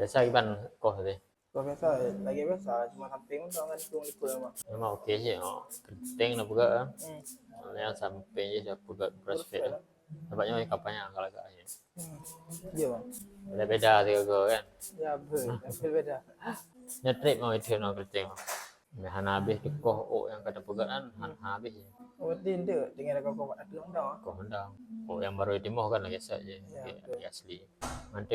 Biasa gimana kok tadi? Kalau biasa lagi biasa cuma samping udah kan hitung itu mah. Memang oke sih, oh. Penting lah juga kan. Hmm. Soalnya sampai aja buka CrossFit kan. Nampaknya kapannya agak-agaknya. Iya bang. Beda-beda sih gue kan. Ya berbeda. Nyetrip mau itu no penting. Mehan habis di koh yang kada pegaan han habis. Oh itu dengan kau kau ada dong. Koh hendang. Oh yang baru dimoh kan lagi saja. Yang asli. Nanti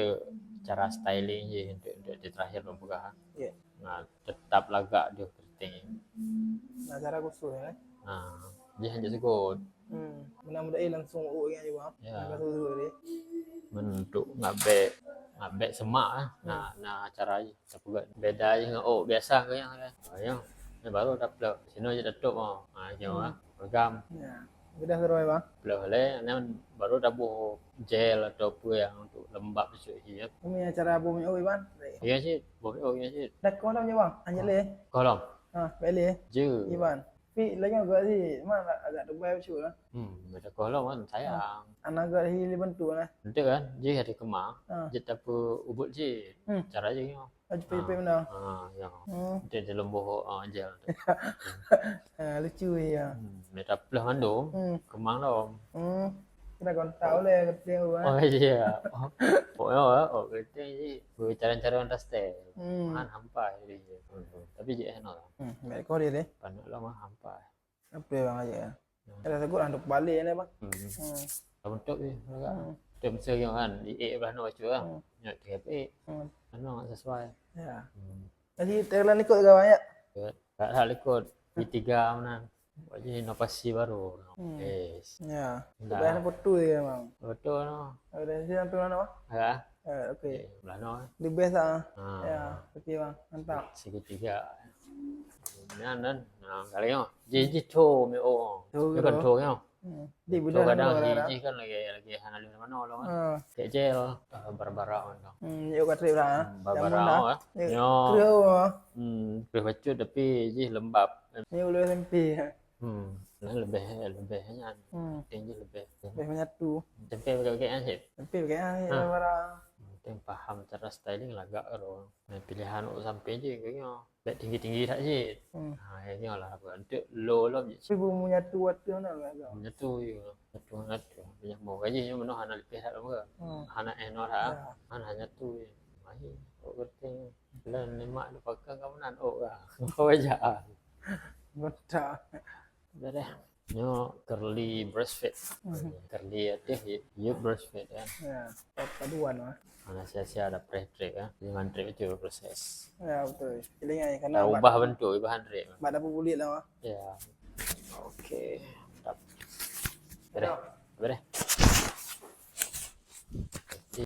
cara styling je untuk di terakhir pembukaan. Iya. Nah tetap lagak dia penting. Nah cara khusus ya. Nah dia hanya sekut. Mudah-mudahan langsung yang aja bang. Ya. Nggak dulu deh. Menentuk ngabek semak nah cara aja tapi beda aja biasa kayaknya ya ini baru dapat sini aja dapat mau nyawa program Ya. Udah seru ya bang. belum ini baru dapat gel atau apa yang untuk lembab sih ya Punya cara bumi oh bang. iya sih boleh iya sih Dah kau tahu bang. Anjir le. kolom Beli. je Iban. Tapi lagi agak sih mana agak tebal sih lah. beda kolom kan sayang Anak agak hilir bentuk lah. nanti kan je hari kemang Ah. je apa ubut je cara aja ya PP mana? ya Hmm. dia dalam boho gel Lucu ya. Meta belah mandum, kemang dong. Kita kon tahu lah ketika gua. Oh iya. Pokoknya kerja ini cara-cara yang teh. Man hampa jadi. Tapi je enak. Baik kau dia deh. Panak lama hampa. Apa bang aja ya? Ada sekut untuk balik ni bang. Kamu tok ni, agak. Tem yang kan di belah no cuy. Nyok TP. Anu sesuai. Ya. Jadi Thailand ikut juga banyak. Tak hal ikut di 3 mana. Wajib inovasi baru. Yes. Ya. Bayar foto dia bang. Betul no. Ada sih sampai mana bang? Ya. Okey. Belah no. Di best ah. Ya. Okey bang. Mantap. Segitiga. Nah, kali yo. Ji to me Yo kan to yo. Di So budak kadang ada. ji kan lagi hana di mana lo kan. Kecil bara-bara kan. Yuk kat trip lah. Bara-bara. Yo. Krio. Berbacut tapi ji lembab. Ni ulu SMP. Nah lebihnya tinggi lebih. Lebih menyatu. Sampai kayak sih. SMP kayaknya barang. Yang paham cara styling lah gak ro. Nah, pilihan sampai je kayaknya. Baik tinggi-tinggi tak sih. Nah, ini lah untuk low je. Tapi bumbu menyatu waktu mana lah. Menyatu je. Menyatu. Banyak mau gaji yang mana hana lebih tak lama. Hana enor ha. Hana nyatu je. Mai kok kerti. Lan lemak lu pakai kamu nan lah. Kau aja. Betul. Dah. Nyo curly breastfeed. Curly ya breastfeed kan. Ya, paduan lah. Mana sia-sia ada pre-trip ya. Dengan trip itu proses. Ya betul. Pilihnya karena Ubah bentuk, ubah trip. Pada bulit lah. Ya. Oke. Mantap. Beres.